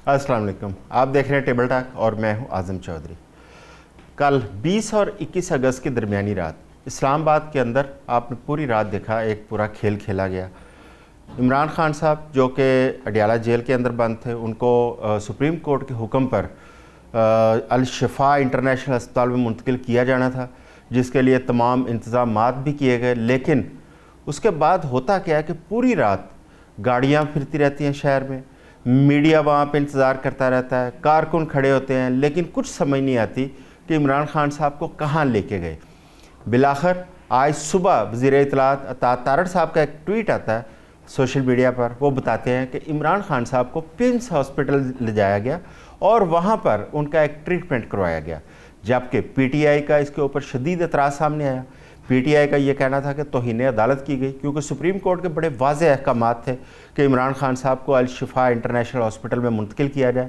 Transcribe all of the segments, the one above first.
अस्सलाम वालेकुम। आप देख रहे हैं टेबल टॉक और मैं हूं आज़म चौधरी। कल 20 और 21 अगस्त की दरमियानी रात इस्लामाबाद के अंदर आपने पूरी रात देखा, एक पूरा खेल खेला गया। इमरान खान साहब जो कि अडियाला जेल के अंदर बंद थे, उनको सुप्रीम कोर्ट के हुक्म पर अल शिफा इंटरनेशनल अस्पताल में मुंतकिल किया जाना था, जिसके लिए तमाम इंतज़ामात भी किए गए। लेकिन उसके बाद होता क्या है कि पूरी रात गाड़ियाँ फिरती रहती हैं शहर में, मीडिया वहाँ पे इंतज़ार करता रहता है, कारकुन खड़े होते हैं, लेकिन कुछ समझ नहीं आती कि इमरान खान साहब को कहाँ लेके गए। बिलाखिर आज सुबह वज़ीर इत्तलात अता तारड़ साहब का एक ट्वीट आता है सोशल मीडिया पर। वो बताते हैं कि इमरान खान साहब को पिम्स हॉस्पिटल ले जाया गया और वहाँ पर उनका एक ट्रीटमेंट करवाया गया, जबकि पीटीआई का इसके ऊपर शदीद एतराज़ सामने आया। पीटीआई का ये कहना था कि तौहीन अदालत की गई, क्योंकि सुप्रीम कोर्ट के बड़े वाज़ेह अहकामात थे कि इमरान खान साहब को अल शिफा इंटरनेशनल हॉस्पिटल में मुंतकिल किया जाए,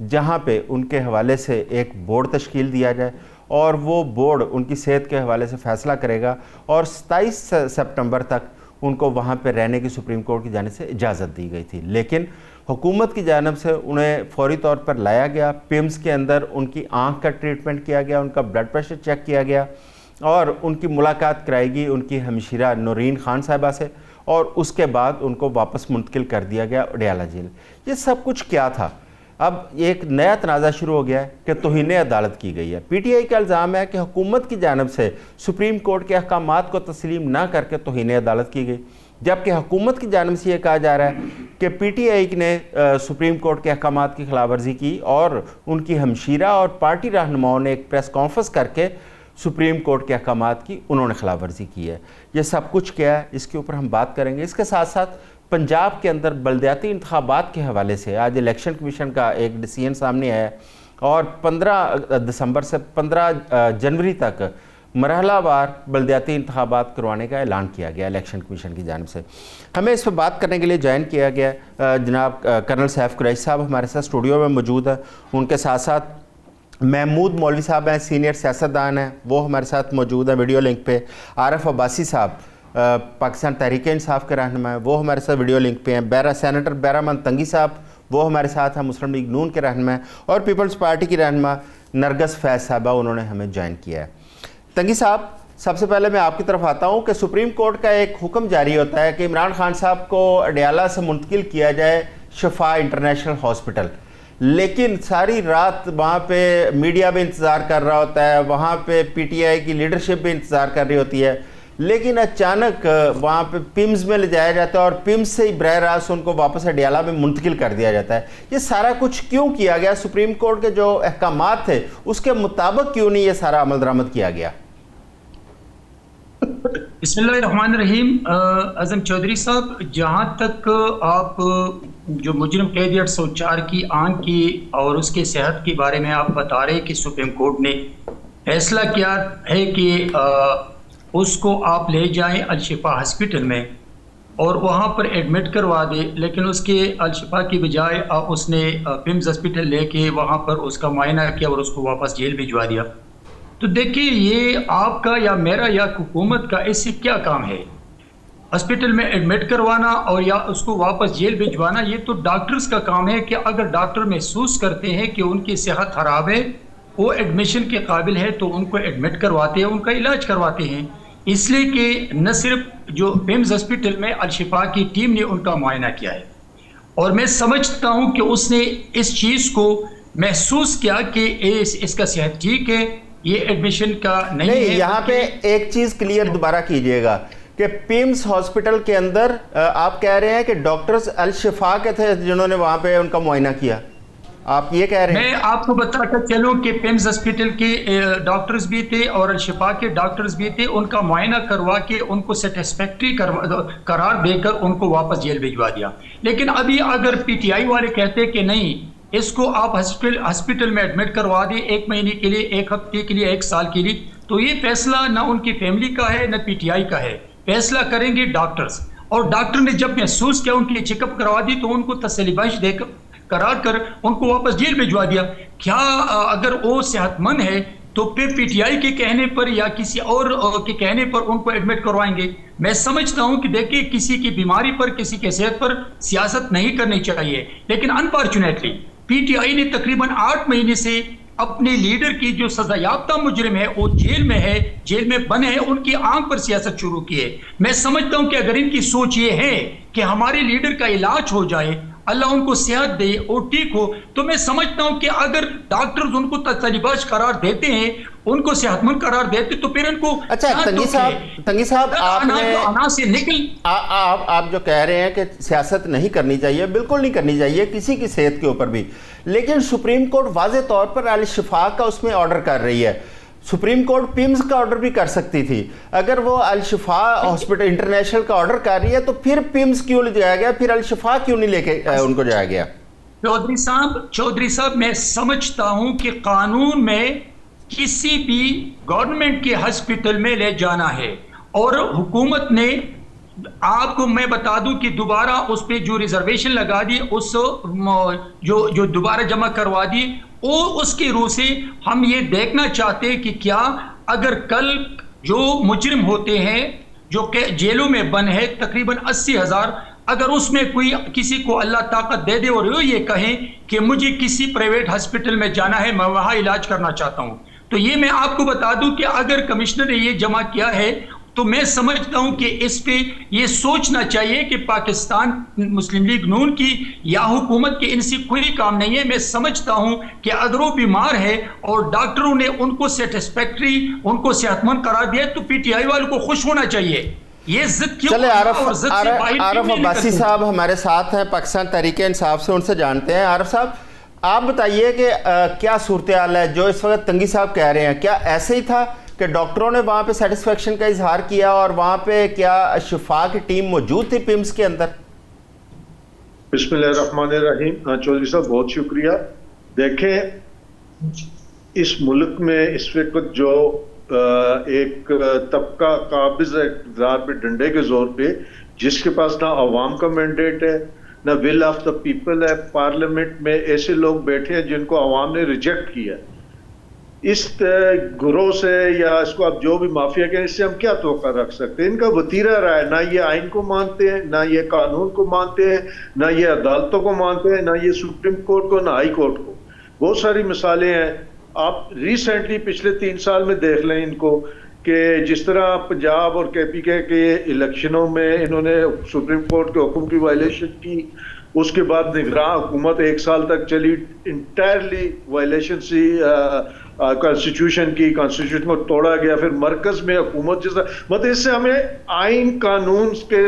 जहाँ पे उनके हवाले से एक बोर्ड तश्कील दिया जाए और वो बोर्ड उनकी सेहत के हवाले से फ़ैसला करेगा और 27 सितंबर तक उनको वहाँ पे रहने की सुप्रीम कोर्ट की जानिब से इजाज़त दी गई थी। लेकिन हुकूमत की जानिब से उन्हें फौरी तौर पर लाया गया। पिम्स के अंदर उनकी आँख का ट्रीटमेंट किया गया, उनका ब्लड प्रेशर चेक किया गया और उनकी मुलाकात कराएगी उनकी हमशीरा नौरीन खान साहिबा से, और उसके बाद उनको वापस मुंतकिल कर दिया गया अडियाला जेल। ये सब कुछ क्या था? अब एक नया तनाज़ा शुरू हो गया है कि तौहीन अदालत की गई है। पीटीआई का इल्ज़ाम है कि हुकूमत की जानिब से सुप्रीम कोर्ट के अहकामात को तस्लीम ना करके तौहीन अदालत की गई, जबकि हुकूमत की जानिब से ये कहा जा रहा है कि पीटीआई ने सुप्रीम कोर्ट के अहकामात की खिलाफवर्जी की और उनकी हमशीरा और पार्टी रहनुमाओं ने एक प्रेस कॉन्फ्रेंस करके सुप्रीम कोर्ट के अहकामात की उन्होंने खिलाफवर्जी की है। ये सब कुछ क्या है, इसके ऊपर हम बात करेंगे। इसके साथ साथ पंजाब के अंदर बलदियाती इंतखाबात के हवाले से आज इलेक्शन कमीशन का एक डिसीजन सामने आया और 15 दिसंबर से 15 जनवरी तक मरहलावार बलदियाती इंतखाबात करवाने का ऐलान किया गया इलेक्शन कमीशन की जानिब से। हमें इस पर बात करने के लिए ज्वाइन किया गया जनाब कर्नल सैफ कुरैशी साहब हमारे साथ स्टूडियो में मौजूद है। उनके साथ साथ महमूद मौलवी साहब हैं, सीनियर सियासतदान हैं, वो हमारे साथ मौजूद हैं वीडियो लिंक पे। आरिफ अब्बासी साहब पाकिस्तान तहरीक इंसाफ के रहनुमा हैं, वो हमारे साथ वीडियो लिंक पे हैं। सेनेटर बैरामन तंगी साहब वो हमारे साथ हैं, मुस्लिम लीग नून के रहनुमा हैं। और पीपल्स पार्टी की रहनुमा नरगस फैज़ साहबा, उन्होंने हमें ज्वाइन किया है। तंगी साहब, सबसे पहले मैं आपकी तरफ आता हूँ कि सुप्रीम कोर्ट का एक हुक्म जारी होता है कि इमरान खान साहब को अडियाला से मुंतकिल किया जाए शिफा इंटरनेशनल हॉस्पिटल, लेकिन सारी रात वहाँ पे मीडिया भी इंतज़ार कर रहा होता है, वहाँ पे पीटीआई की लीडरशिप भी इंतज़ार कर रही होती है, लेकिन अचानक वहाँ पे पिम्स में ले जाया जाता है और पिम्स से ही बरह रास्त उनको वापस अडियाला में मुंतकिल कर दिया जाता है। ये सारा कुछ क्यों किया गया? सुप्रीम कोर्ट के जो अहकामात थे उसके मुताबिक क्यों नहीं ये सारा अमल दरामद किया गया? बिस्मिल्लाहिर्रहमानिर्रहीम। आज़म चौधरी साहब, जहाँ तक आप जो मुजरिम कैदी 804 की आंख की और उसके सेहत के बारे में आप बता रहे कि सुप्रीम कोर्ट ने फैसला किया है कि उसको आप ले जाएं अल-शिफा हॉस्पिटल में और वहाँ पर एडमिट करवा दे, लेकिन उसके अल-शिफा की बजाय उसने पिम्स हॉस्पिटल लेके वहाँ पर उसका मुआयना किया और उसको वापस जेल भिजवा दिया। तो देखिए, ये आपका या मेरा या हुकूमत का इससे क्या काम है? हॉस्पिटल में एडमिट करवाना और या उसको वापस जेल भिजवाना, ये तो डॉक्टर्स का काम है कि अगर डॉक्टर महसूस करते हैं कि उनकी सेहत खराब है, वो एडमिशन के काबिल है, तो उनको एडमिट करवाते हैं, उनका इलाज करवाते हैं। इसलिए कि न सिर्फ जो पिम्स हॉस्पिटल में अल-शिफा की टीम ने उनका मुआयना किया है और मैं समझता हूँ कि उसने इस चीज़ को महसूस किया कि इसका सेहत ठीक है, ये एडमिशन का नहीं है। यहाँ पे एक चीज़ क्लियर दोबारा कीजिएगा कि पिम्स हॉस्पिटल के अंदर आप कह रहे हैं कि डॉक्टर्स अल-शिफा के थे जिन्होंने वहाँ पे उनका मुआयना किया, आप ये कह रहे हैं? मैं आपको बताता चलूं कि पिम्स हॉस्पिटल के डॉक्टर्स भी थे और अल-शिफा के डॉक्टर्स भी थे, उनका मुआयना करवा के उनको सेटिस्फैक्ट्री करार देकर उनको वापस जेल भिजवा दिया। लेकिन अभी अगर पीटीआई वाले कहते कि नहीं, इसको आप हॉस्पिटल में एडमिट करवा दें 1 महीने के लिए, 1 हफ्ते के लिए, 1 साल के लिए, तो ये फैसला ना उनकी फैमिली का है न पीटीआई का है, फैसला करेंगे डॉक्टर्स। और डॉक्टर ने जब महसूस किया, उनके लिए चेकअप करवा दी, तो उनको तसल्लीबख्श देकर करार कर उनको वापस जेल भिजवा दिया। क्या अगर वो सेहतमंद है तो फिर पीटीआई के कहने पर या किसी और के कहने पर उनको एडमिट करवाएंगे? मैं समझता हूं कि देखिए, किसी की बीमारी पर, किसी के सेहत पर सियासत नहीं करनी चाहिए, लेकिन अनफॉर्चुनेटली پی ٹی آئی نے تقریباً 8 مہینے سے اپنے لیڈر کی جو سزا یافتہ مجرم ہے وہ جیل میں ہے، جیل میں بند ہے، ان کی آنکھ پر سیاست شروع کی ہے. میں سمجھتا ہوں کہ اگر ان کی سوچ یہ ہے کہ ہمارے لیڈر کا علاج ہو جائے، اللہ ان کو صحت دے اور ٹھیک ہو، تو میں سمجھتا ہوں کہ اگر ڈاکٹرز ان کو تسلی بخش قرار دیتے ہیں، ان کو صحت مند قرار دیتے، تو پھر ان کو اچھا تنگی صاحب آپ نے انا سے نکل آپ جو کہہ رہے ہیں کہ سیاست نہیں کرنی چاہیے، بالکل نہیں کرنی چاہیے کسی کی صحت کے اوپر بھی، لیکن سپریم کورٹ واضح طور پر الشفا کا اس میں آرڈر کر رہی ہے. سپریم کورٹ پیمز کا آرڈر بھی کر سکتی تھی. اگر وہ الشفا ہاسپٹل انٹرنیشنل کا آرڈر کر رہی ہے تو پھر پیمز کیوں لے جایا گیا، پھر الشفا کیوں نہیں لے کے ان کو جایا گیا؟ چودھری صاحب میں سمجھتا ہوں کہ قانون میں کسی بھی گورنمنٹ کے ہاسپٹل میں لے جانا ہے، اور حکومت نے آپ کو میں بتا دوں کہ دوبارہ اس پہ جو ریزرویشن لگا دی، اس جو دوبارہ جمع کروا دی، وہ اس کی روح سے ہم یہ دیکھنا چاہتے کہ کیا اگر کل جو مجرم ہوتے ہیں جو کہ جیلوں میں بند ہے تقریباً 80,000، اگر اس میں کوئی کسی کو اللہ طاقت دے دے اور یہ کہیں کہ مجھے کسی پرائیویٹ ہاسپٹل میں جانا ہے، میں وہاں علاج کرنا چاہتا ہوں، تو یہ میں آپ کو بتا دوں کہ اگر کمشنر نے یہ جمع کیا ہے تو میں سمجھتا ہوں کہ اس پہ یہ سوچنا چاہیے کہ پاکستان مسلم لیگ نون کی یا حکومت کے ان سے کوئی کام نہیں ہے. میں سمجھتا ہوں کہ اگر وہ بیمار ہے اور ڈاکٹروں نے ان کو سیٹسفیکٹری، ان کو صحت مند قرار دیا، تو پی ٹی آئی والوں کو خوش ہونا چاہیے. یہ ضد کیوں؟ چلے عارف عباسی صاحب ہمارے ساتھ ہیں پاکستان تحریک انصاف سے، ان سے جانتے ہیں. عارف صاحب آپ بتائیے کہ کیا صورتحال ہے جو اس وقت تنگی صاحب کہہ رہے ہیں، کیا ایسے ہی تھا کہ ڈاکٹروں نے وہاں پہ سیٹسفیکشن کا اظہار کیا اور وہاں پہ کیا شفا کی ٹیم موجود تھی پیمز کے اندر؟ بسم اللہ الرحمن الرحیم. چودھری صاحب بہت شکریہ. دیکھیں اس ملک میں اس وقت جو ایک طبقہ قابض ہے اقتدار پہ ڈنڈے کے زور پہ، جس کے پاس نہ عوام کا مینڈیٹ ہے نہ ول آف دا پیپل ہے. پارلیمنٹ میں ایسے لوگ بیٹھے ہیں جن کو عوام نے ریجیکٹ کیا. اس گروہ سے یا اس کو آپ جو بھی مافیا کہیں، اس سے ہم کیا توقع رکھ سکتے ہیں؟ ان کا وتیرہ رہا ہے، نہ یہ آئین کو مانتے ہیں، نہ یہ قانون کو مانتے ہیں، نہ یہ عدالتوں کو مانتے ہیں، نہ یہ سپریم کورٹ کو، نہ ہائی کورٹ کو. بہت ساری مثالیں ہیں. آپ ریسنٹلی پچھلے 3 سال میں دیکھ لیں ان کو کہ جس طرح پنجاب اور کے پی کے الیکشنوں میں انہوں نے سپریم کورٹ کے حکم کی وائلیشن کی، اس کے بعد نگراں حکومت 1 سال تک چلی، انٹائرلی وائلیشن سی کانسٹیٹیوشن کی، کانسٹیٹیوشن کو توڑا گیا. پھر مرکز میں حکومت جیسا، مطلب اس سے ہمیں آئین قانون کے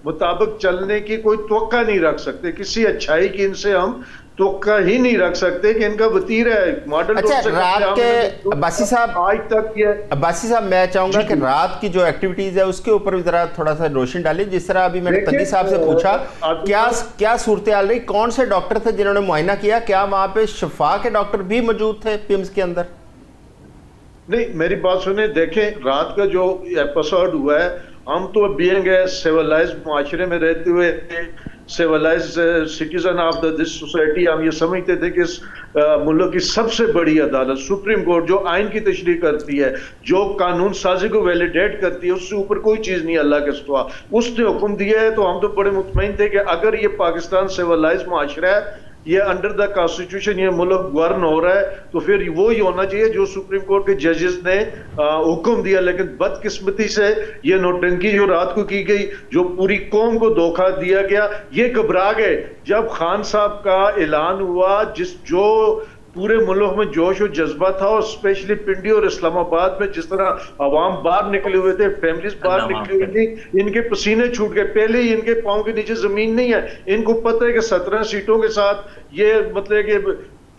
مطابق چلنے کی کوئی توقع نہیں رکھ سکتے. کسی اچھائی کی ان سے ہم توقع ہی نہیں رکھ سکتے کہ ان کا وتیرہ ہے ماڈل. اچھا رات کے عباسی صاحب، آج تک یہ عباسی صاحب میں چاہوں گا کہ رات کی جو ایکٹیویٹیز ہے اس کے اوپر بھی ذرا تھوڑا سا روشن ڈالی. جس طرح ابھی میں نے تنگی صاحب سے پوچھا کیا صورتحال رہی، کون سے ڈاکٹر تھے جنہوں نے معائنہ کیا، کیا وہاں پہ شفا کے ڈاکٹر بھی موجود تھے پیمز کے اندر؟ نہیں میری بات سنیں، دیکھیں رات کا جو ایپیسوڈ ہوا ہے، ہم تو بینگ اے سیولائز معاشرے میں رہتے ہوئے civilised citizen of this society, ہم یہ سمجھتے تھے کہ اس ملک کی سب سے بڑی عدالت سپریم کورٹ، جو آئین کی تشریح کرتی ہے، جو قانون سازی کو ویلیڈیٹ کرتی ہے، اس سے اوپر کوئی چیز نہیں اللہ کے سوا، اس نے حکم دیا ہے. تو ہم تو بڑے مطمئن تھے کہ اگر یہ پاکستان سیولائز معاشرہ ہے، یہ انڈر دا کانسٹیٹیوشن یہ ملک گورن ہو رہا ہے، تو پھر وہی ہونا چاہیے جو سپریم کورٹ کے ججز نے حکم دیا. لیکن بدقسمتی سے یہ نوٹنکی جو رات کو کی گئی، جو پوری قوم کو دھوکہ دیا گیا، یہ گھبرا گئے جب خان صاحب کا اعلان ہوا. جو پورے ملک میں جوش و جذبہ تھا، اور اسپیشلی پنڈی اور اسلام آباد میں جس طرح عوام باہر نکلے ہوئے تھے، فیملیز باہر نکلی ہوئی تھی، ان کے پسینے چھوٹ گئے. پہلے ہی ان کے پاؤں کے نیچے زمین نہیں ہے. ان کو پتہ ہے کہ 17 سیٹوں کے ساتھ یہ مطلب کہ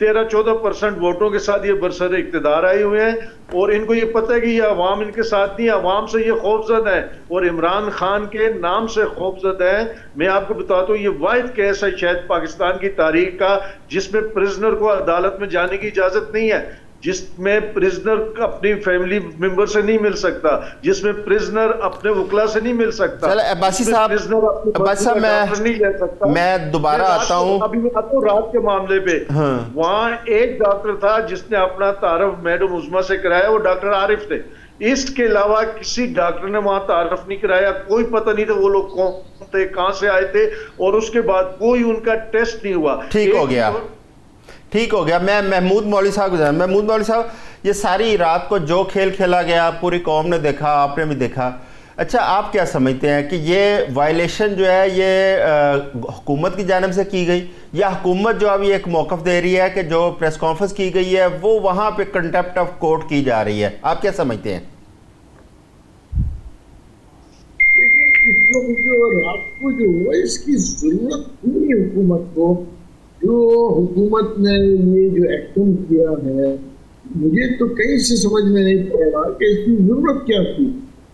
13-14% ووٹوں کے ساتھ یہ برسر اقتدار آئے ہوئے ہیں، اور ان کو یہ پتہ ہے کہ یہ عوام ان کے ساتھ نہیں ہے. عوام سے یہ خوفزد ہیں اور عمران خان کے نام سے خوفزد ہیں. میں آپ کو بتاتا ہوں یہ واحد کیس ہے شاید پاکستان کی تاریخ کا جس میں پرزنر کو عدالت میں جانے کی اجازت نہیں ہے، جس میں پرزنر اپنی فیملی ممبر سے نہیں مل سکتا، جس میں پرزنر اپنے وکلا سے نہیں مل سکتا. عباسی صاحب میں دوبارہ آتا ہوں. ابھی میں آتا ہوں رات کے معاملے پہ. وہاں ایک ڈاکٹر تھا جس نے اپنا تعارف میڈم عظمیٰ سے کرایا، وہ ڈاکٹر عارف تھے. اس کے علاوہ کسی ڈاکٹر نے وہاں تعارف نہیں کرایا، کوئی پتہ نہیں تھا وہ لوگ کون تھے, کہاں سے آئے تھے, اور اس کے بعد کوئی ان کا ٹیسٹ نہیں ہوا. ٹھیک ہو گیا. میں محمود مولوی صاحب کو محمود مولوی صاحب, یہ ساری رات کو جو کھیل کھیلا گیا پوری قوم نے دیکھا, آپ نے بھی دیکھا. اچھا, آپ کیا سمجھتے ہیں کہ یہ وائلیشن جو ہے یہ حکومت کی جانب سے کی گئی, یا حکومت جو ابھی ایک موقف دے رہی ہے کہ جو پریس کانفرنس کی گئی ہے وہ وہاں پہ کنٹیمپٹ آف کورٹ کی جا رہی ہے؟ آپ کیا سمجھتے ہیں؟ دیکھیں, اس وقت جو رات کو جو ہوا اس کی ضرورت تھی حکومت کو. جو حکومت نے یہ جو ایکشن کیا ہے, مجھے تو کہیں سے سمجھ میں نہیں پڑ رہا کہ اس کی ضرورت کیا تھی.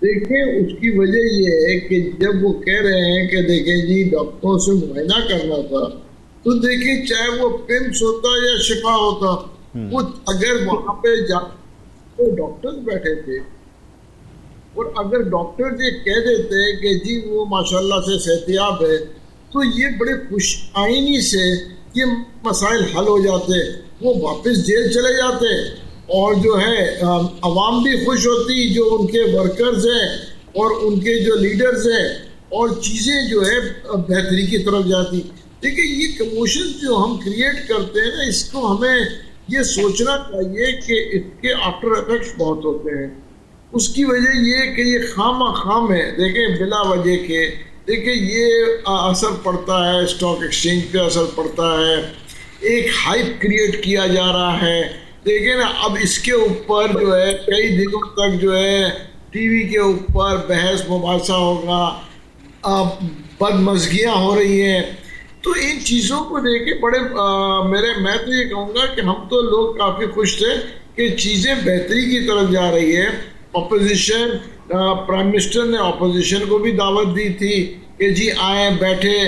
دیکھیں, اس کی وجہ یہ ہے کہ جب وہ کہہ رہے ہیں کہ دیکھیں جی ڈاکٹروں سے معائنہ کرنا تھا, تو دیکھیں چاہے وہ پمس ہوتا یا شفا ہوتا, وہ اگر وہاں پہ جا تو ڈاکٹر بیٹھے تھے, اور اگر ڈاکٹر یہ کہہ دیتے کہ جی وہ ماشاءاللہ سے صحتیاب ہے, تو یہ بڑے خوش آئینی سے یہ مسائل حل ہو جاتے, وہ واپس جیل چلے جاتے, اور جو ہے عوام بھی خوش ہوتی, جو ان کے ورکرز ہیں اور ان کے جو لیڈرز ہیں, اور چیزیں جو ہے بہتری کی طرف جاتی. دیکھیں, یہ کموشن جو ہم کریٹ کرتے ہیں نا, اس کو ہمیں یہ سوچنا چاہیے کہ اس کے آفٹر افیکٹس بہت ہوتے ہیں. اس کی وجہ یہ کہ یہ خام ہے. دیکھیں, بلا وجہ کے دیکھیں یہ اثر پڑتا ہے, اسٹاک ایکسچینج پہ اثر پڑتا ہے, ایک ہائپ کریٹ کیا جا رہا ہے. دیکھیں نا, اب اس کے اوپر جو ہے کئی دنوں تک جو ہے ٹی وی کے اوپر بحث مباحثہ ہوگا, بدمزگیاں ہو رہی ہیں. تو ان چیزوں کو دیکھ کے بڑے میں تو یہ کہوں گا کہ ہم تو لوگ کافی خوش تھے کہ چیزیں بہتری کی طرف جا رہی ہے. اپوزیشن, پرائم منسٹر نے اپوزیشن کو بھی دعوت دی تھی کہ جی آئیں بیٹھے,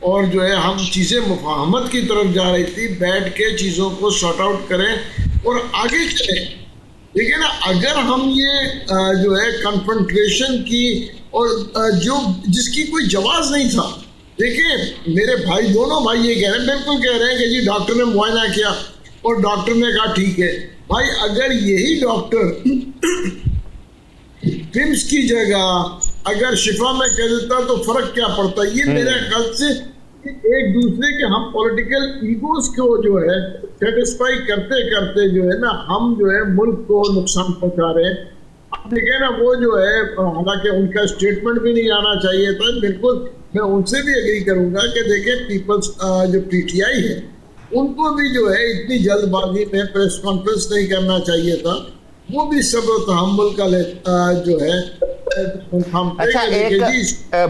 اور جو ہے ہم چیزیں مفاہمت کی طرف جا رہی تھی, بیٹھ کے چیزوں کو سارٹ آؤٹ کریں اور آگے چلیں. دیکھیں نا, اگر ہم یہ جو ہے کنفرنٹریشن کی, اور جو جس کی کوئی جواز نہیں تھا. دیکھیں میرے بھائی, دونوں بھائی یہ کہہ رہے ہیں, بالکل کہہ رہے ہیں کہ جی ڈاکٹر نے معائنہ کیا اور ڈاکٹر نے کہا ٹھیک ہے. بھائی, اگر یہی ڈاکٹر پمس کی جگہ اگر شفا میں کہہ دیتا تو فرق کیا پڑتا. یہ میرے خیال سے ایک دوسرے کے ہم پولیٹیکل ایگوز کو جو ہے سیٹسفائی کرتے کرتے جو ہے نا, ہم جو ہے ملک کو نقصان پہنچا رہے ہیں. اب دیکھیں نا, وہ جو ہے حالانکہ ان کا اسٹیٹمنٹ بھی نہیں آنا چاہیے تھا, بالکل میں ان سے بھی اگری کروں گا کہ دیکھیں پیپلز جو پی ٹی آئی ہے ان کو بھی جو ہے اتنی جلد بازی میں پریس کانفرنس نہیں کرنا چاہیے تھا. وہ بھی صبر و تحمل کا جو ہے. اچھا, ایک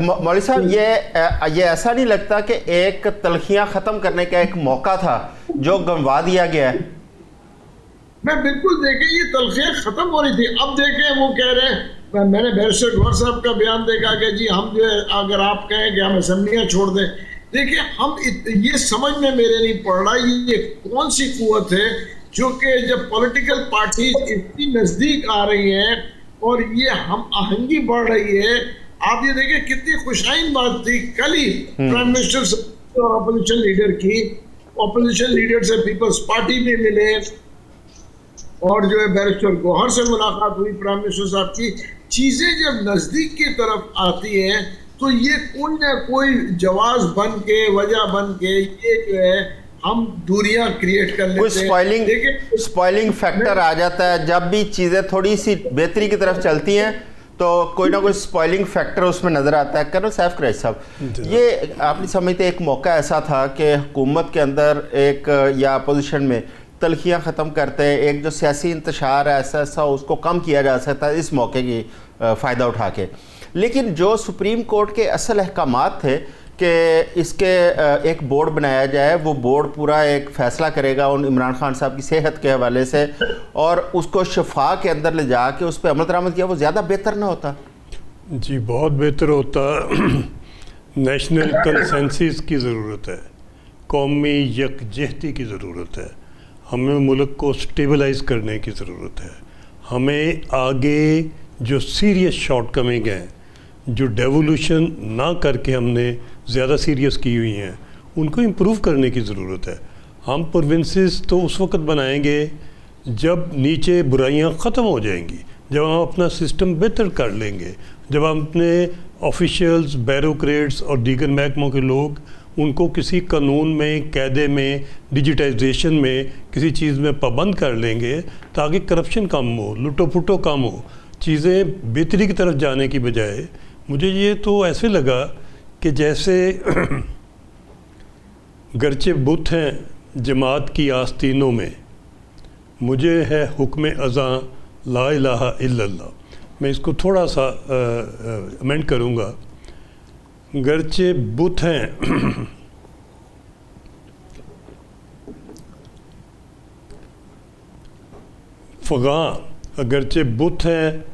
مولوی صاحب, یہ ایسا نہیں لگتا کہ ایک تلخیاں ختم کرنے کا ایک موقع تھا جو گنوا دیا گیا ہے؟ میں بالکل, دیکھیں یہ تلخیاں ختم ہو رہی تھی. اب دیکھیں وہ کہہ رہے ہیں, میں نے بیرسٹر گوہر صاحب کا بیان دیکھا کہ جی ہم جو ہے اگر آپ کہیں کہ ہم اسمبلیاں چھوڑ دیں. دیکھیں, ہم یہ سمجھ میں میرے نہیں پڑ رہا یہ کون سی قوت ہے جو کہ جب پولیٹیکل پارٹیز اتنی نزدیک آ رہی ہیں اور یہ ہم آہنگی بڑھ رہی ہے. آپ یہ دیکھیں کتنی خوشائن بات تھی کل ہی پرائم منسٹر اور اپوزیشن لیڈر کی. اپوزیشن لیڈر سے پیپلز پارٹی میں ملے, اور جو ہے بیرسٹر گوہر سے ملاقات ہوئی پرائم منسٹر صاحب کی. چیزیں جب نزدیک کی طرف آتی ہیں تو یہ کوئی نہ کوئی جواز بن کے, وجہ بن کے یہ جو ہے ہم دوریاں کریٹ کر لیتے ہیں. سپوائلنگ فیکٹر آ جاتا ہے جب بھی چیزیں تھوڑی سی بہتری کی طرف چلتی ہیں, تو کوئی نہ کوئی سپوائلنگ فیکٹر اس میں نظر آتا ہے. کرنل سیف قریشی صاحب, یہ آپ نہیں سمجھتے ایک موقع ایسا تھا کہ حکومت کے اندر ایک یا اپوزیشن میں تلخیاں ختم کرتے ہیں, ایک جو سیاسی انتشار ہے ایسا اس کو کم کیا جا سکتا ہے اس موقع کی فائدہ اٹھا کے. لیکن جو سپریم کورٹ کے اصل احکامات تھے کہ اس کے ایک بورڈ بنایا جائے, وہ بورڈ پورا ایک فیصلہ کرے گا ان عمران خان صاحب کی صحت کے حوالے سے, اور اس کو شفا کے اندر لے جا کے اس پہ عمل درآمد کیا, وہ زیادہ بہتر نہ ہوتا؟ جی بہت بہتر ہوتا. نیشنل کنسنسس کی ضرورت ہے, قومی یکجہتی کی ضرورت ہے, ہمیں ملک کو سٹیبلائز کرنے کی ضرورت ہے. ہمیں آگے جو سیریس شارٹ کمنگ ہیں, جو ڈیولوشن نہ کر کے ہم نے زیادہ سیریس کی ہوئی ہیں, ان کو امپروو کرنے کی ضرورت ہے. ہم پروونسز تو اس وقت بنائیں گے جب نیچے برائیاں ختم ہو جائیں گی, جب ہم اپنا سسٹم بہتر کر لیں گے, جب ہم اپنے ऑफिशियल्स, बैरोक्रेट्स और दीगर महकमों के लोग उनको किसी कानून में, कायदे में, डिजिटाइजेशन में, किसी चीज़ में पाबंद कर लेंगे ताकि करप्शन कम हो, लुटो पुटो कम हो, चीज़ें बेहतरी की तरफ जाने की बजाय मुझे ये तो ऐसे लगा कि जैसे गरचे बुत हैं जमात की आस्तीनों में, मुझे है हुक्म अज़ां ला इलाहा इल्लल्लाह। मैं इसको थोड़ा सा अमेंड करूँगा। गरचे बुत हैं फ़ग़ां, अगरचे बुत हैं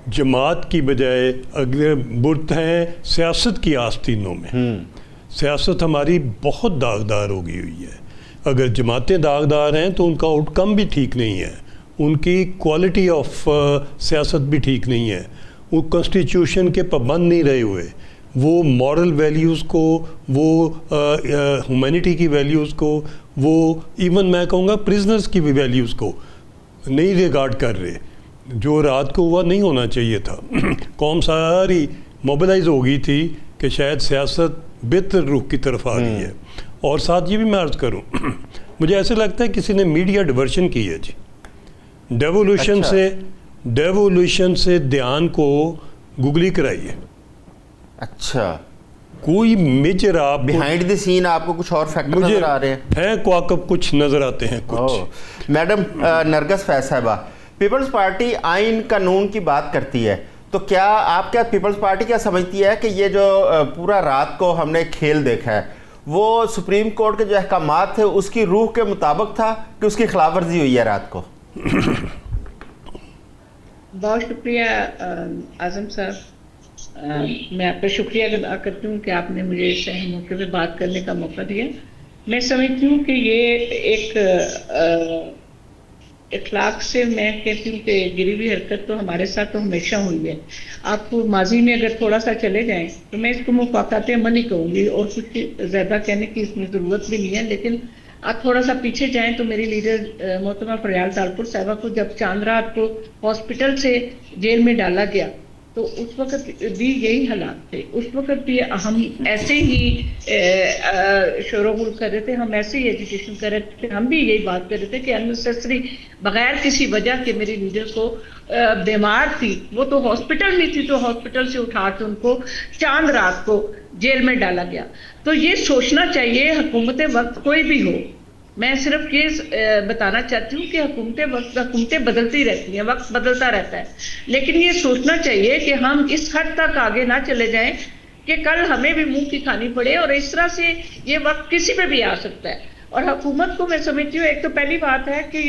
जमात की बजाय, अगर बुत हैं सियासत की आस्तीनों में। सियासत हमारी बहुत दागदार हो गई हुई है। अगर जमातें दागदार हैं तो उनका आउटकम भी ठीक नहीं है, उनकी क्वालिटी ऑफ सियासत भी ठीक नहीं है। वो कॉन्स्टिट्यूशन के पाबंद नहीं रहे हुए, वो मॉरल वैल्यूज़ को, वो ह्यूमैनिटी की वैल्यूज़ को, वो इवन मैं कहूँगा प्रिजनर्स की भी वैल्यूज़ को नहीं रिगार्ड कर रहे। जो रात को हुआ नहीं होना चाहिए था। कौम सारी मोबिलाइज हो गई थी कि शायद सियासत बेहतर रुख की तरफ आ रही है। और साथ ये भी मैं अर्ज़ करूँ, मुझे ऐसे लगता है किसी ने मीडिया डिवर्शन की है जी। डेवोल्यूशन से ध्यान को गूगली कराई है। अच्छा, कोई मेजर आप बिहाइंड द सीन आपको कुछ और फैक्टर नजर आ रहे हैं? क्वाकब कुछ नजर आते हैं कुछ। मैडम नरगस फैज साहबा, पीपल्स पार्टी आइन कानून की बात करती है, तो क्या आप क्या पीपल्स पार्टी क्या समझती है कि ये जो पूरा रात को हमने खेल देखा है वो सुप्रीम कोर्ट के जो अहकामात थे उसकी रूह के मुताबिक था कि उसकी खिलाफ वर्जी हुई है रात को? बहुत शुक्रिया आज़म साहब, मैं आपका शुक्रिया अदा करती हूँ कि आपने मुझे इस अहम मौके पे बात करने का मौका दिया। मैं समझती हूँ कि ये एक इखलाक से मैं कहती हूँ कि गिरी हुई हरकत तो हमारे साथ तो हमेशा हुई है। आप माजी में अगर थोड़ा सा चले जाएं तो मैं इसको मुफ़ाक़ात अमन ही कहूँगी और कुछ ज़्यादा कहने की इसमें ज़रूरत भी नहीं है। लेकिन आप थोड़ा सा पीछे जाएं तो मेरी लीडर मोहतरमा फरियाल तालपुर साहिबा को जब चांद रात को हॉस्पिटल से जेल में डाला गया तो उस वक्त भी यही हालात थे। उस वक्त भी हम ऐसे ही शोरगुल कर रहे थे, हम ऐसे ही एजुकेशन कर रहे थे, हम भी यही बात कर रहे थे कि अननेसेसरी बगैर किसी वजह के मेरी लीडर को बीमार थी, वो तो हॉस्पिटल में थी, तो हॉस्पिटल से उठा के उनको चांद रात को जेल में डाला गया। तो ये सोचना चाहिए हुकूमत वक्त कोई भी हो, मैं सिर्फ ये बताना चाहती हूँ कि हुकूमतें बदलती रहती हैं, वक्त बदलता रहता है, लेकिन ये सोचना चाहिए कि हम इस हद तक आगे ना चले जाएं कि कल हमें भी मुंह की खानी पड़े। और इस तरह से ये वक्त किसी पे भी आ सकता है। और हुकूमत को मैं समझती हूँ, एक तो पहली बात है कि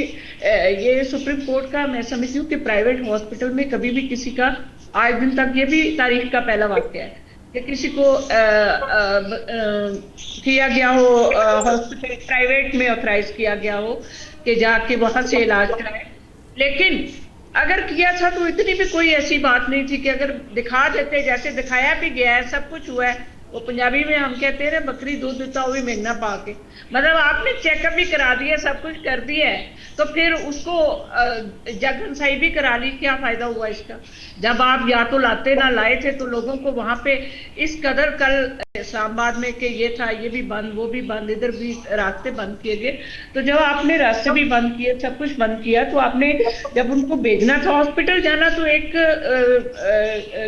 ये सुप्रीम कोर्ट का मैं समझती हूँ कि प्राइवेट हॉस्पिटल में कभी भी किसी का आज दिन तक, ये भी तारीख का पहला वाक़या है कि किसी को किया गया हो हॉस्पिटल प्राइवेट में ऑथराइज किया गया हो कि जाके वहाँ से इलाज कराए। लेकिन अगर किया था तो इतनी भी कोई ऐसी बात नहीं थी कि अगर दिखा देते, जैसे दिखाया भी गया है, सब कुछ हुआ है। वो पंजाबी में हम कहते हैं बकरी दूध देता वो भी महंगा पा के, मतलब आपने चेकअप भी करा दिया, सब कुछ कर दिया है, तो फिर उसको जग हंसाई भी करा ली, क्या फायदा हुआ इसका? जब आप या तो लाते ना लाए थे तो लोगों को वहां पे इस कदर, कल इस्लामाबाद में कि ये था, ये भी बंद, वो भी बंद, इधर भी रास्ते बंद किए गए। तो जब आपने रास्ते भी बंद किए, सब कुछ बंद किया, तो आपने जब उनको भेजना था हॉस्पिटल जाना, तो एक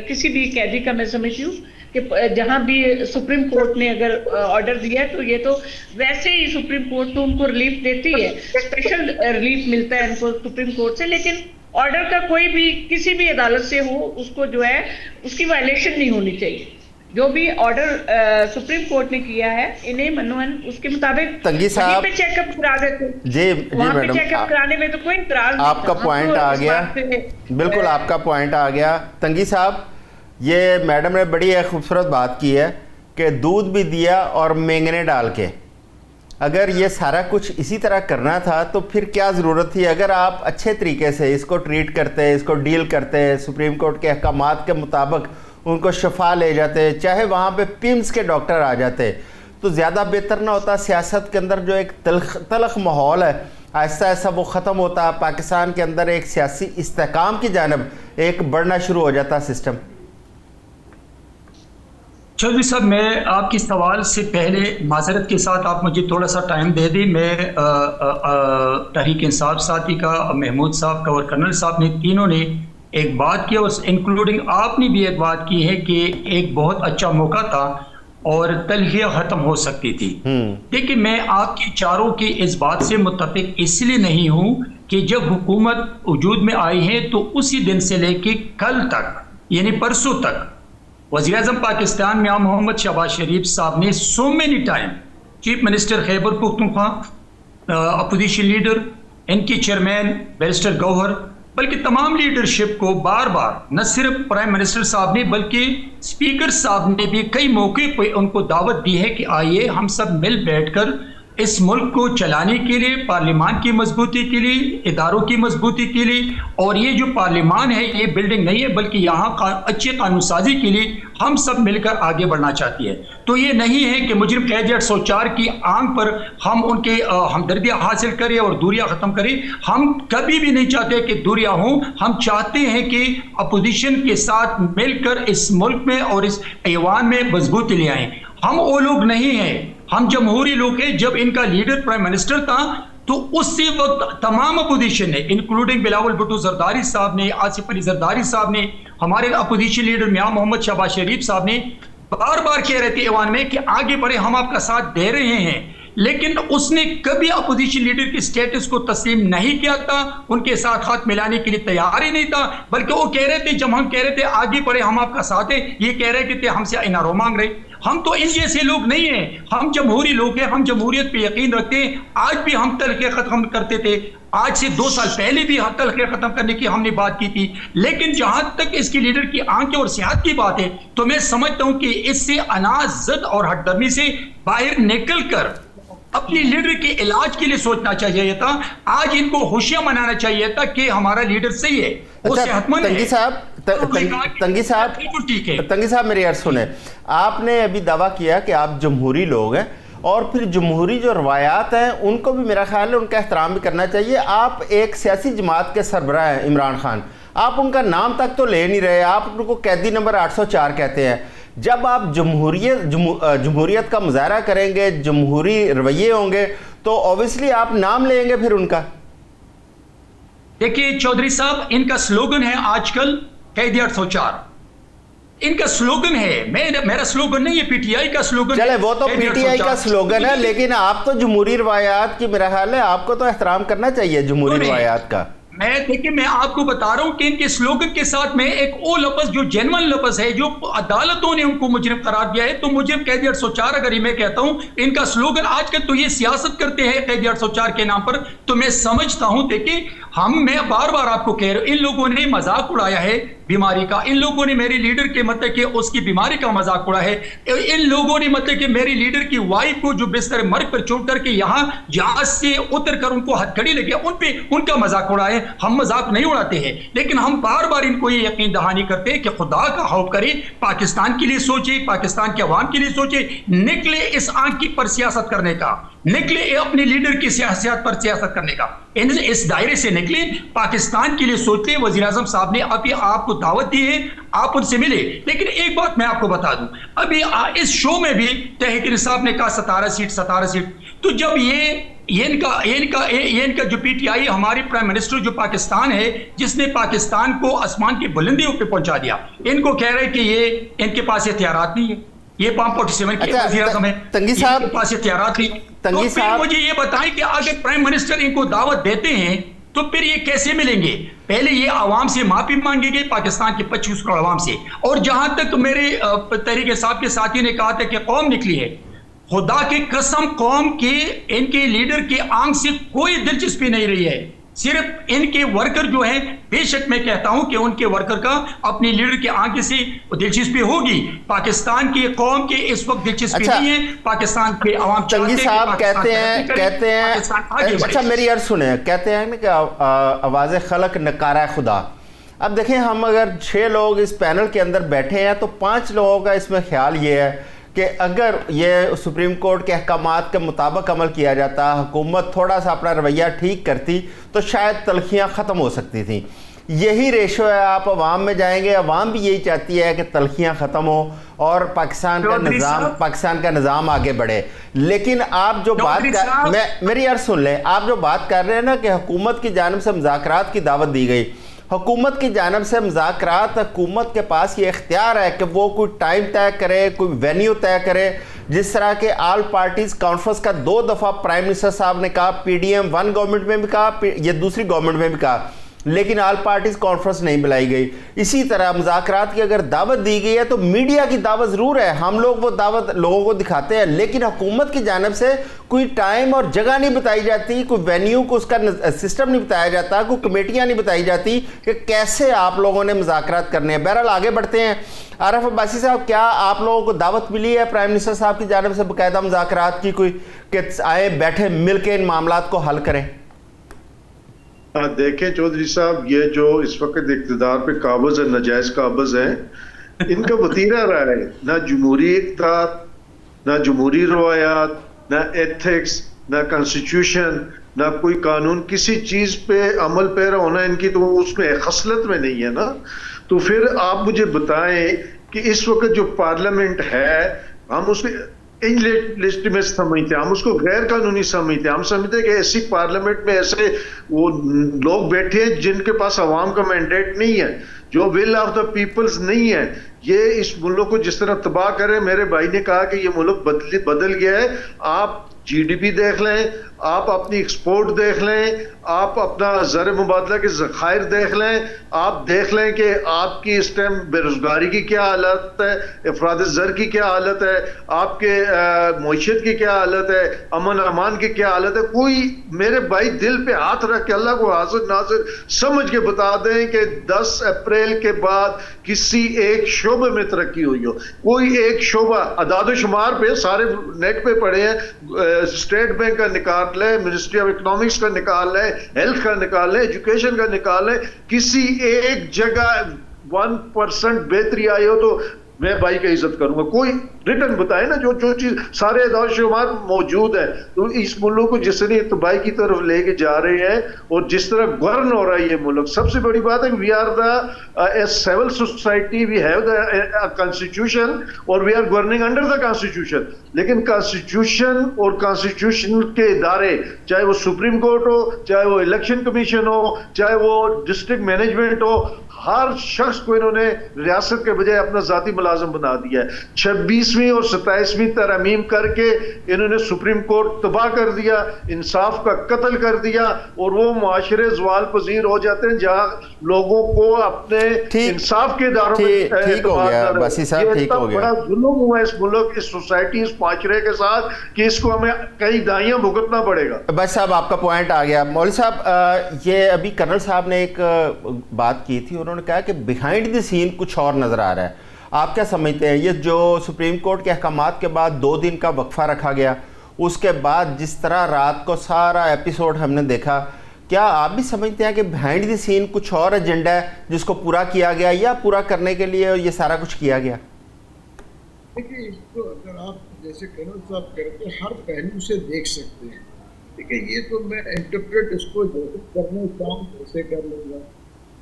किसी भी कैदी का मैं समझती हूँ कि जहां भी सुप्रीम कोर्ट ने अगर ऑर्डर दिया है तो ये तो वैसे ही सुप्रीम कोर्ट तो उनको रिलीफ देती है, स्पेशल रिलीफ मिलता है उनको सुप्रीम कोर्ट से, लेकिन ऑर्डर का कोई भी किसी भी अदालत से हो उसको जो है उसकी वायलेशन नहीं होनी चाहिए। जो भी ऑर्डर सुप्रीम कोर्ट ने किया है इन्हें मनोहन उसके मुताबिक तंगी साहब पे चेकअप करा देते। जी वहाँ पे मैडम, चेकअप कराने में तो कोई इतराज नहीं आपका था। पॉइंट तो आ इस गया, बात पे बिल्कुल आपका पॉइंट आ गया। तंगी साहब, ये मैडम ने बड़ी एक खूबसूरत बात की है कि दूध भी दिया और मेंगने डाल के। अगर ये सारा कुछ इसी तरह करना था तो फिर क्या ज़रूरत थी? अगर आप अच्छे तरीके से इसको ट्रीट करते, इसको डील करते, सुप्रीम कोर्ट के अहकामात के मुताबिक उनको शफा ले जाते, चाहे वहाँ पे पिम्स के डॉक्टर आ जाते, तो ज़्यादा बेहतर ना होता? सियासत के अंदर जो एक तलख माहौल है आहिस्ता आहिस्ता वो ख़त्म होता, पाकिस्तान के अंदर एक सियासी इस्तेहकाम की जानब एक बढ़ना शुरू हो जाता सिस्टम। चौधरी साहब, मैं आपके सवाल से पहले माजरत के साथ आप मुझे थोड़ा सा टाइम दे दें। मैं तहरीक इंसाफ साथी का, महमूद साहब का और कर्नल साहब ने, तीनों ने एक बात की, और इंक्लूडिंग आपने भी एक बात की है कि एक बहुत अच्छा मौका था और तलखियाँ ख़त्म हो सकती थी। देखिए, मैं आपकी चारों की इस बात से मुत्तफिक इसलिए नहीं हूँ कि जब हुकूमत वजूद में आई है तो उसी दिन से लेके कल तक, यानी परसों तक, वज़ीर-ए-आज़म पाकिस्तान मियां मोहम्मद शहबाज शरीफ साहब ने so many time, chief minister Khyber Pakhtunkhwa, opposition leader, इनके चेयरमैन बैरिस्टर गौहर, बल्कि तमाम लीडरशिप को बार बार, न सिर्फ प्राइम मिनिस्टर साहब ने बल्कि स्पीकर साहब ने भी कई मौके पर उनको दावत दी है कि आइए हम सब मिल बैठकर इस मुल्क को चलाने के लिए, पार्लियामान की मजबूती के लिए, इदारों की मजबूती के लिए, और ये जो पार्लियामान है ये बिल्डिंग नहीं है बल्कि यहाँ अच्छी कानून साजी के लिए हम सब मिलकर आगे बढ़ना चाहती है। तो ये नहीं है कि मुजरिम कैदी 804 की आंख पर हम उनके हमदर्दियाँ हासिल करें और दूरियां ख़त्म करें। हम कभी भी नहीं चाहते कि दूरियां हों। हम चाहते हैं कि अपोजिशन के साथ मिलकर इस मुल्क में और इस ऐवान में मजबूती ले आएँ। हम वो लोग नहीं हैं, हम जमहूरी लोग हैं। जब इनका लीडर प्राइम मिनिस्टर था तो उसी वक्त तमाम अपोजिशन ने, इंक्लूडिंग बिलावल भुट्टो जरदारी साहब ने, आसिफ अली जरदारी साहब ने, हमारे अपोजिशन लीडर मियां मोहम्मद शहबाज शरीफ साहब ने बार बार कह रहे थे ऐवान में कि आगे बढ़े, हम आपका साथ दे रहे हैं। लेकिन उसने कभी अपोजिशन लीडर के स्टेटस को तस्लीम नहीं किया था, उनके साथ हाथ मिलाने के लिए तैयार ही नहीं था। बल्कि वो कह रहे थे, जब हम कह रहे थे आगे बढ़े हम आपका साथ है, ये कह रहे थे हमसे इनारो मांग रहे। हम तो इन जैसे लोग नहीं हैं, हम जमहूरी लोग हैं, हम जमहूरियत पे यकीन रखते हैं। आज भी हम तलखे खत्म करते थे, आज से 2 साल पहले भी तलखे खत्म करने की हमने बात की थी। लेकिन जहां तक इसकी लीडर की आंखें और सेहत की बात है तो मैं समझता हूं कि इससे अनाज़द और हटदर्मी से बाहर निकल कर अपनी लीडर के इलाज के लिए सोचना चाहिए था। आज इनको खुशियां मनाना चाहिए था कि हमारा लीडर सही है, वो सेहतमंद है। तंगी साहब मेरी अर्ज सुने। आपने अभी दावा किया कि आप जमहूरी लोग हैं और फिर जमहूरी जो रवायात हैं उनको भी मेरा ख्याल है उनका एहतराम भी करना चाहिए। आप एक सियासी जमात के सरबराह हैं इमरान खान, आप उनका नाम तक तो ले नहीं रहे, आप उनको कैदी नंबर 804 कहते हैं। जब आप जमहूरियत का मुजाहरा करेंगे, जमहूरी रवैये होंगे तो ऑब्वियसली आप नाम लेंगे फिर उनका। देखिए चौधरी साहब, इनका स्लोगन है आजकल कैदी 804, इनका स्लोगन है। मेरा स्लोगन नहीं है, पीटीआई का स्लोगन। चले वो तो पीटीआई का स्लोगन है, लेकिन आप तो जमहूरी रवायात की, मेरा ख्याल है आपको तो एहतराम करना चाहिए जमहूरी रवायात का। मैं आपको बता रहा हूं कि इनके स्लोगन के साथ में एक ओ लफ्ज जो जेन्युइन लफ्ज है, जो अदालतों ने उनको मुजरिम करार दिया है, तो मुजरिम कैदी 804 अगर मैं कहता हूं इनका स्लोगन, आजकल तो ये सियासत करते हैं कैदी 804 के नाम पर, तो मैं समझता हूं। देखिए मैं बार बार आपको कह रहा हूं, इन लोगों ने मजाक उड़ाया है बीमारी का, इन लोगों ने मेरे लीडर के मतलब कि उसकी बीमारी का मजाक उड़ा है, इन लोगों ने मतलब कि मेरी लीडर की वाइफ को जो बिस्तर मर्ग पर छोड़ करके यहाँ जहाज से उतर कर उनको हथकड़ी लगे उन पे उनका मजाक उड़ाए। हम मजाक नहीं उड़ाते हैं, लेकिन हम बार बार इनको ये यकीन दहानी करते हैं कि खुदा का खौफ करे, पाकिस्तान के लिए सोचे, पाकिस्तान के अवाम के लिए सोचे, निकले इस आंख की पर सियासत करने का, निकले अपने लीडर की सियासत पर सियासत करने का, इस दायरे से निकले, पाकिस्तान के लिए सोचते। वज़ीर आज़म साहब ने अभी आपको दावत दी है, आप उनसे मिले। लेकिन एक बात मैं आपको बता दूं, अभी इस शो में भी तहरीक इंसाफ ने कहा 17 सीट, तो जब ये इनका जो पीटीआई, हमारे प्राइम मिनिस्टर जो पाकिस्तान है, जिसने पाकिस्तान को आसमान की बुलंदियों पे पहुंचा दिया, इनको कह रहे हैं कि ये इनके पास हथियारात नहीं है, ये 547 के वज़ीर आज़म है, तंगी साहब इनके पास हथियारात नहीं। तो फिर मुझे ये बताएं कि अगर प्राइम मिनिस्टर इनको दावत देते हैं तो फिर ये कैसे मिलेंगे? पहले ये आवाम से माफी मांगेंगे, पाकिस्तान के 25 करोड़ आवाम से। और जहां तक मेरे तहरीक इंसाफ के साथी ने कहा था कि कौम निकली है, खुदा की कसम कौम के इनके लीडर की आंख से कोई दिलचस्पी नहीं रही है। सिर्फ इनके वर्कर जो हैं, बेशक मैं कहता हूं कि उनके वर्कर का अपनी लीडर के आंख से दिलचस्पी होगी, पाकिस्तान की कौम के इस वक्त दिलचस्पी नहीं है। पाकिस्तान के आवाम तंगी साहब कहते हैं अच्छा मेरी अर्ज सुने, कहते हैं कि आवाज़ खलक नकारा खुदा। अब देखें, हम अगर 6 लोग इस पैनल के अंदर बैठे हैं तो 5 लोगों का इसमें ख्याल ये है कि अगर ये सुप्रीम कोर्ट के अहकामात के मुताबिक अमल किया जाता, हुकूमत थोड़ा सा अपना रवैया ठीक करती तो शायद तलखियाँ ख़त्म हो सकती थी। یہی ریشو ہے. آپ عوام میں جائیں گے, عوام بھی یہی چاہتی ہے کہ تلخیاں ختم ہوں اور پاکستان کا نظام آگے بڑھے. لیکن آپ جو بات میری عرض سن لیں, آپ جو بات کر رہے ہیں نا کہ حکومت کی جانب سے مذاکرات کی دعوت دی گئی, حکومت کی جانب سے مذاکرات, حکومت کے پاس یہ اختیار ہے کہ وہ کوئی ٹائم طے کرے, کوئی وینیو طے کرے. جس طرح کہ آل پارٹیز کانفرنس کا 2 دفعہ پرائم منسٹر صاحب نے کہا, پی ڈی ایم 1 گورنمنٹ میں بھی کہا, یہ دوسری گورنمنٹ میں بھی کہا, لیکن آل پارٹیز کانفرنس نہیں بلائی گئی. اسی طرح مذاکرات کی اگر دعوت دی گئی ہے تو میڈیا کی دعوت ضرور ہے, ہم لوگ وہ دعوت لوگوں کو دکھاتے ہیں, لیکن حکومت کی جانب سے کوئی ٹائم اور جگہ نہیں بتائی جاتی, کوئی وینیو کو اس کا سسٹم نہیں بتایا جاتا, کوئی کمیٹیاں نہیں بتائی جاتی کہ کیسے آپ لوگوں نے مذاکرات کرنے ہیں. بہرحال آگے بڑھتے ہیں. عارف عباسی صاحب, کیا آپ لوگوں کو دعوت ملی ہے پرائم منسٹر صاحب کی جانب سے باقاعدہ مذاکرات کی, کوئی کہ آئے بیٹھے مل کے ان معاملات کو حل کریں؟ دیکھیں چودھری صاحب, یہ جو اس وقت اقتدار پہ قابض ہے, ناجائز قابض ہیں, ان کا وتیرہ رہا ہے نہ جمہوری اقتدار, نہ جمہوری روایات, نہ ایتھکس, نہ کانسٹیٹیوشن, نہ کوئی قانون, کسی چیز پہ عمل پیرا ہونا ان کی تو اس میں خصلت میں نہیں ہے نا. تو پھر آپ مجھے بتائیں کہ اس وقت جو پارلیمنٹ ہے, ہم اس میں لیجٹیمیٹ سمجھتے ہیں, ہم اس کو غیر قانونی سمجھتے ہیں. ہم سمجھتے ہیں کہ ایسی پارلیمنٹ میں ایسے وہ لوگ بیٹھے ہیں جن کے پاس عوام کا مینڈیٹ نہیں ہے, جو ول آف دا پیپلز نہیں ہے. یہ اس ملک کو جس طرح تباہ کرے, میرے بھائی نے کہا کہ یہ ملک بدل گیا ہے. آپ جی ڈی پی دیکھ لیں, آپ اپنی ایکسپورٹ دیکھ لیں, آپ اپنا زر مبادلہ کے ذخائر دیکھ لیں, آپ دیکھ لیں کہ آپ کی اس ٹائم بے روزگاری کی کیا حالت ہے, افراد زر کی کیا حالت ہے, آپ کے معیشت کی کیا حالت ہے, امن امان کی کیا حالت ہے. کوئی میرے بھائی دل پہ ہاتھ رکھ کے اللہ کو حاضر ناظر سمجھ کے بتا دیں کہ 10 اپریل کے بعد کسی ایک شعبے میں ترقی ہوئی ہو. کوئی ایک شعبہ, اعداد و شمار پہ سارے نیٹ پہ پڑے ہیں, اسٹیٹ بینک کا نکال لیں, منسٹری آف اکنامکس کا نکال لیں, ہیلتھ کا نکال لیں, ایجوکیشن کا نکال لیں, کسی ایک جگہ 1% بہتری آئی ہو تو میں بھائی کا عزت کروں گا. کوئی ریٹرن بتائے نا, جو چیز سارے اعداد و شمار موجود ہے. تو اس ملک کو جس طرح تباہی کی طرف لے کے جا رہے ہیں اور جس طرح گورن ہو رہا ہے یہ ملک, سب سے بڑی بات ہے کہ we are the civil society, we have the constitution اور we are governing under the constitution. لیکن کانسٹیٹیوشن اور کانسٹیٹیوشن کے ادارے, چاہے وہ سپریم کورٹ ہو, چاہے وہ الیکشن کمیشن ہو, چاہے وہ ڈسٹرکٹ مینجمنٹ ہو, ہر شخص کو انہوں نے ریاست کے بجائے اپنا ذاتی ملازم بنا دیا ہے. 26ویں اور 27ویں ترامیم کر کے انہوں نے سپریم کورٹ تباہ کر دیا, انصاف کا قتل کر دیا, اور وہ معاشرے زوال پذیر ہو جاتے ہیں جہاں لوگوں کو اپنے انصاف کے اداروں میں ٹھیک ہو گیا. باسی صاحب ٹھیک ہو گیا. بڑا ظلم ہوا اس ملک, اس سوسائٹی, اس معاشرے کے ساتھ کہ اس کو ہمیں کئی دہائیاں بھگتنا پڑے گا. بس صاحب آپ کا پوائنٹ آ گیا. مولوی صاحب, یہ ابھی کرنل صاحب نے ایک بات کی تھی, انہوں نے کہا کہ بیہائنڈ دی سین کچھ اور نظر آ رہا ہے. آپ کیا سمجھتے ہیں, یہ جو سپریم کورٹ کے احکامات کے بعد 2 دن کا وقفہ رکھا گیا, اس کے بعد جس طرح رات کو سارا ایپیسوڈ ہم نے دیکھا, کیا آپ بھی سمجھتے ہیں کہ بیہائنڈ دی سین کچھ اور ایجنڈا ہے جس کو پورا کیا گیا, یا پورا کرنے کے لیے یہ سارا کچھ کیا گیا؟ دیکھیے, اس کو اگر آپ جیسے کرنل صاحب کرتے ہر پہلو سے دیکھ سکتے ہیں. دیکھیے, یہ تو میں انٹرپریٹ اس کو جیسے کرنا چاہوں ویسے کر لوں گا.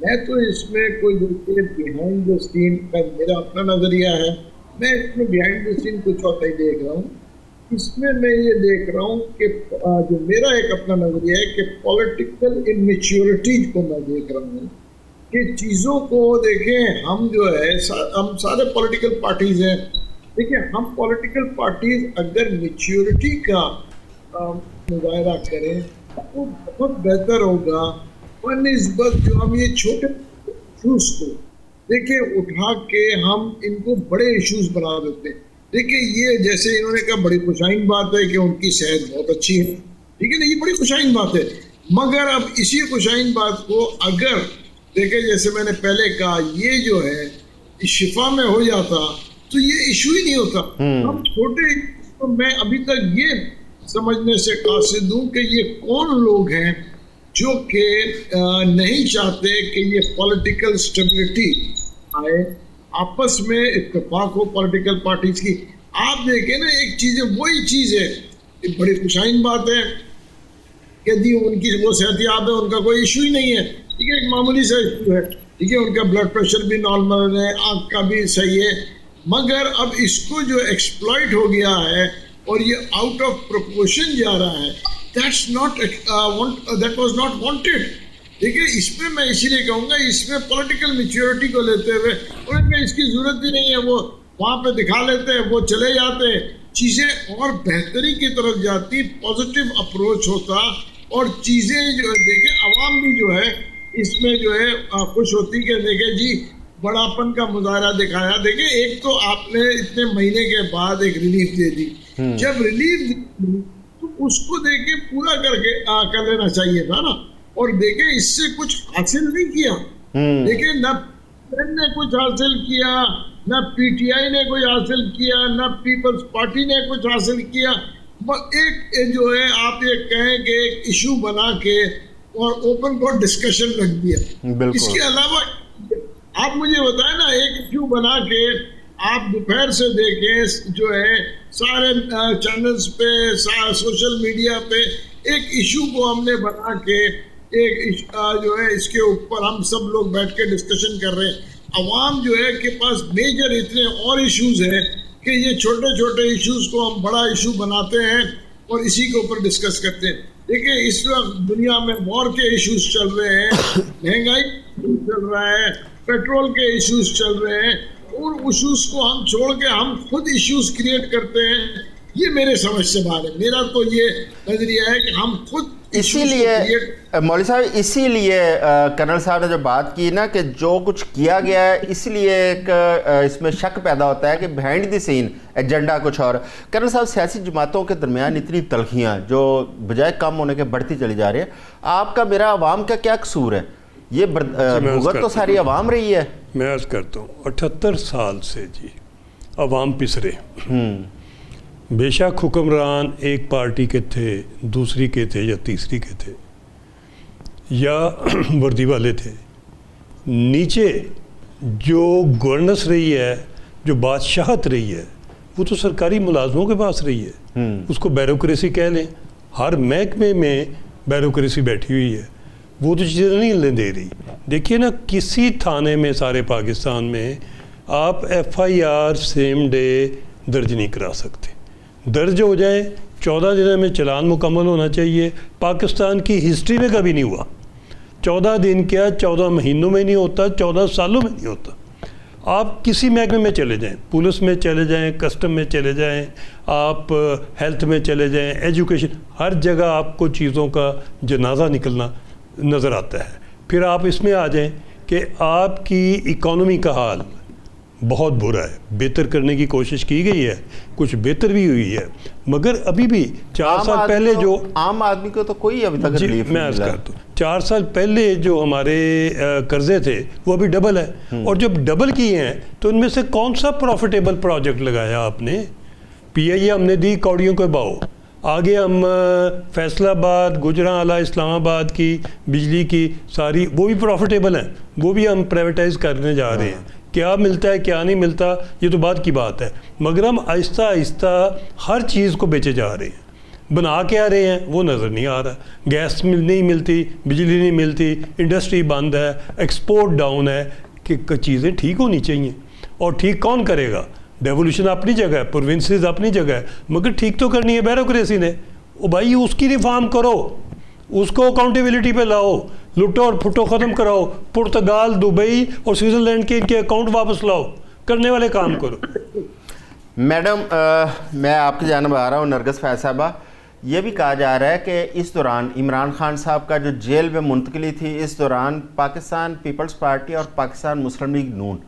میں تو اس میں کوئی دیکھیے بیہائنڈ دا سین کا میرا اپنا نظریہ ہے. میں اس میں بیہائنڈ دا سین کچھ اور نہیں دیکھ رہا ہوں. اس میں یہ دیکھ رہا ہوں کہ جو میرا ایک اپنا نظریہ ہے کہ پولیٹیکل اممیچیورٹی کو میں دیکھ رہا ہوں کہ چیزوں کو دیکھیں. ہم جو ہے ہم سارے پولیٹیکل پارٹیز ہیں. دیکھیں, ہم پولیٹیکل پارٹیز اگر میچیورٹی کا مظاہرہ کریں تو بہت بہتر ہوگا بنسبت جو ہم یہ چھوٹے ایشوز کو دیکھیں اٹھا کے ہم ان کو بڑے ایشوز بنا دیتے ہیں. دیکھیں, یہ جیسے انہوں نے کہا بڑی خوشائن بات ہے کہ ان کی صحت بہت اچھی ہے, ٹھیک ہے نا, یہ بڑی خوشائن بات ہے. مگر اب اسی خوشائن بات کو اگر دیکھیں, جیسے میں نے پہلے کہا, یہ جو ہے شفا میں ہو جاتا تو یہ ایشو ہی نہیں ہوتا. ہم چھوٹے, تو میں ابھی تک یہ سمجھنے سے قاصد ہوں کہ یہ کون لوگ ہیں جو کہ نہیں چاہتے کہ یہ پولیٹیکل اسٹیبلٹی آئے, آپس میں اتفاق ہو پولیٹیکل پارٹیز کی. آپ دیکھیں نا, ایک چیز ہے, وہی چیز ہے, بڑی خوشائن بات ہے کہ ان کی وہ صحت یاب ہے, ان کا کوئی ایشو ہی نہیں ہے. ٹھیک ہے, ایک معمولی سا ایشو ہے, ٹھیک ہے, ان کا بلڈ پریشر بھی نارمل ہے, آنکھ کا بھی صحیح ہے, مگر اب اس کو جو ایکسپلائٹ ہو گیا ہے اور یہ آؤٹ آف پروپورشن جا رہا ہے, دیٹ واز ناٹ وانٹیڈ. دیکھیے اس میں میں اسی لیے کہوں گا, اس میں پولیٹیکل میچیورٹی کو لیتے ہوئے انہیں کہ اس کی ضرورت بھی نہیں ہے, وہ وہاں پہ دکھا لیتے ہیں, وہ چلے جاتے, چیزیں اور بہتری کی طرف جاتی, پازیٹیو اپروچ ہوتا اور چیزیں جو ہے دیکھیں عوام بھی جو ہے اس میں جو ہے خوش ہوتی کہ دیکھیں جی بڑاپن کا مظاہرہ دکھایا. دیکھیں ایک تو آپ نے اتنے مہینے کے بعد ایک ریلیف دے دی, جب ریلیف دی تو اس کو دیکھیں پورا کر لینا چاہیے تھا نا. اور دیکھیں اس سے کچھ حاصل نہیں کیا, دیکھیں نہ نے کچھ حاصل کیا, نہ پی ٹی آئی نے کچھ حاصل کیا, نہ پیپلز پارٹی نے کچھ حاصل کیا. ایک جو ہے آپ یہ کہیں کہ ایک ایشو بنا کے اور اوپن کورٹ ڈسکشن رکھ دیا. اس کے علاوہ آپ مجھے بتائیں نا, ایک ایشو بنا کے آپ دوپہر سے دیکھیں جو ہے سارے چینلز پہ, سوشل میڈیا پہ ایک ایشو کو ہم نے بنا کے ایک جو ہے اس کے اوپر ہم سب لوگ بیٹھ کے ڈسکشن کر رہے ہیں. عوام جو ہے کے پاس میجر اتنے اور ایشوز ہیں کہ یہ چھوٹے چھوٹے ایشوز کو ہم بڑا ایشو بناتے ہیں اور اسی کے اوپر ڈسکس کرتے ہیں. دیکھیں اس وقت دنیا میں وار کے ایشوز چل رہے ہیں, مہنگائی چل رہا ہے, پیٹرول کے ایشوز چل رہے ہیں, اور ایشوز کو ہم چھوڑ کے ہم خود ایشوز کریٹ کرتے ہیں. یہ میرے سمجھ سے باہر ہے. میرا تو یہ نظریہ ہے کہ ہم خود اسی لیے مولوی صاحب اسی لیے کرنل صاحب نے جو بات کی نا کہ جو کچھ کیا گیا ہے اس لیے ایک اس میں شک پیدا ہوتا ہے کہ بیہائنڈ دی سین ایجنڈا کچھ اور. کرنل صاحب سیاسی جماعتوں کے درمیان اتنی تلخیاں جو بجائے کم ہونے کے بڑھتی چلی جا رہی ہیں, آپ کا میرا عوام کا کیا قصور ہے؟ یہ بھگت تو ساری عوام رہی ہے. میں عرض کرتا ہوں 78 سال سے جی عوام پسرے, بے شک حکمران ایک پارٹی کے تھے, دوسری کے تھے یا تیسری کے تھے یا وردی والے تھے, نیچے جو گورننس رہی ہے, جو بادشاہت رہی ہے, وہ تو سرکاری ملازموں کے پاس رہی ہے. اس کو بیوروکریسی کہہ لیں, ہر محکمے میں بیوروکریسی بیٹھی ہوئی ہے, وہ تو چیزیں نہیں لیں دے رہی. دیکھیے نا کسی تھانے میں سارے پاکستان میں آپ ایف آئی آر سیم ڈے درج نہیں کرا سکتے. درج ہو جائے 14 دنوں میں چلان مکمل ہونا چاہیے. پاکستان کی ہسٹری میں کبھی نہیں ہوا. 14 دن کیا 14 مہینوں میں نہیں ہوتا, 14 سالوں میں نہیں ہوتا. آپ کسی محکمے میں چلے جائیں, پولیس میں چلے جائیں, کسٹم میں چلے جائیں, آپ ہیلتھ میں چلے جائیں, ایجوکیشن, ہر جگہ آپ کو چیزوں کا جنازہ نکلنا نظر آتا ہے. پھر آپ اس میں آ جائیں کہ آپ کی اکانومی کا حال بہت برا ہے. بہتر کرنے کی کوشش کی گئی ہے, کچھ بہتر بھی ہوئی ہے, مگر ابھی بھی 4 سال پہلے جو عام آدمی کو تو کوئی ابھی تک ریلیف میں عرض کرتا ہوں 4 سال پہلے جو ہمارے قرضے تھے وہ ابھی ڈبل ہے. اور جب ڈبل کیے ہیں تو ان میں سے کون سا پروفیٹیبل پروجیکٹ لگایا آپ نے؟ پی آئی اے ہم نے دی کوڑیوں کے باؤ, آگے ہم فیصل آباد, گجرانوالہ, اسلام آباد کی بجلی کی ساری وہ بھی پروفیٹیبل ہیں, وہ بھی ہم پرائیویٹائز کرنے جا رہے ہیں. کیا ملتا ہے کیا نہیں ملتا یہ تو بات کی بات ہے, مگر ہم آہستہ آہستہ ہر چیز کو بیچے جا رہے ہیں. بنا کے آ رہے ہیں وہ نظر نہیں آ رہا. گیس نہیں ملتی, بجلی نہیں ملتی, انڈسٹری بند ہے, ایکسپورٹ ڈاؤن ہے. کہ چیزیں ٹھیک ہونی چاہیے, اور ٹھیک کون کرے گا؟ ڈیولوشن اپنی جگہ ہے, پروونسز اپنی جگہ ہے, مگر ٹھیک تو کرنی ہے بیوروکریسی نے. او بھائی اس کی ریفارم کرو, اس کو اکاؤنٹیبلٹی پہ لاؤ, لٹو اور پھٹو ختم کراؤ, پرتگال, دبئی اور سوئٹزرلینڈ کے ان کے اکاؤنٹ واپس لاؤ, کرنے والے کام کرو. میڈم میں آپ کی جانب آ رہا ہوں. نرگس فیض صاحبہ, یہ بھی کہا جا رہا ہے کہ اس دوران عمران خان صاحب کا جو جیل میں منتقلی تھی, اس دوران پاکستان پیپلز پارٹی اور پاکستان مسلم لیگ نون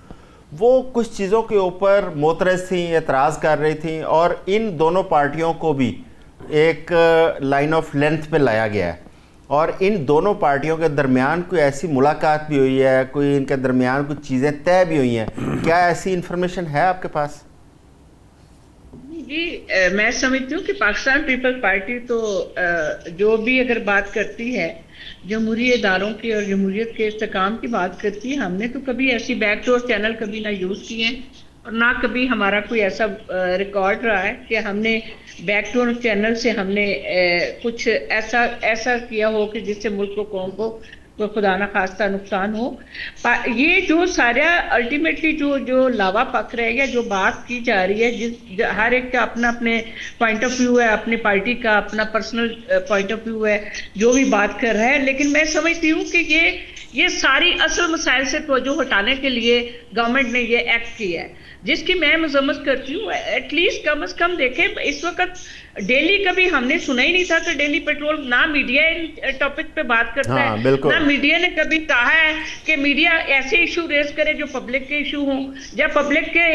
وہ کچھ چیزوں کے اوپر معترض تھیں, اعتراض کر رہی تھیں, اور ان دونوں پارٹیوں کو بھی ایک لائن آف لینتھ پہ لایا گیا ہے, اور ان دونوں پارٹیوں کے درمیان کوئی ایسی ملاقات بھی ہوئی ہے, کوئی ان کے درمیان کچھ چیزیں طے بھی ہوئی ہیں. کیا ایسی انفارمیشن ہے آپ کے پاس؟ جی میں سمجھتی ہوں کہ پاکستان پیپل پارٹی تو جو بھی اگر بات کرتی ہے جمہوری اداروں کی اور جمہوریت کے استحکام کی بات کرتی ہے, ہم نے تو کبھی ایسی بیک ڈور چینل کبھی نہ یوز کیے ہیں, اور نہ کبھی ہمارا کوئی ایسا ریکارڈ رہا ہے کہ ہم نے بیک ڈور چینل سے ہم نے کچھ ایسا کیا ہو کہ جس سے ملک کو قوم کو कोई खुदा ना खास्ता नुकसान हो। ये जो सारा अल्टीमेटली जो लावा पक रहा है या जो बात की जा रही है, हर एक का अपना अपने पॉइंट ऑफ व्यू है, अपनी पार्टी का अपना पर्सनल पॉइंट ऑफ व्यू है जो भी बात कर रहा है, लेकिन मैं समझती हूँ कि ये सारी असल मसाइल से तवज्जो हटाने के लिए गवर्नमेंट ने ये एक्ट किया है, जिसकी मैं मजम्मत करती हूँ। एटलीस्ट कम से कम देखें, इस वक्त दिल्ली कभी हमने सुना ही नहीं था कि दिल्ली पेट्रोल, ना मीडिया इन टॉपिक पे बात करता है, ना मीडिया ने कभी कहा है कि मीडिया ऐसे इशू रेज करे जो पब्लिक के इशू हों या पब्लिक के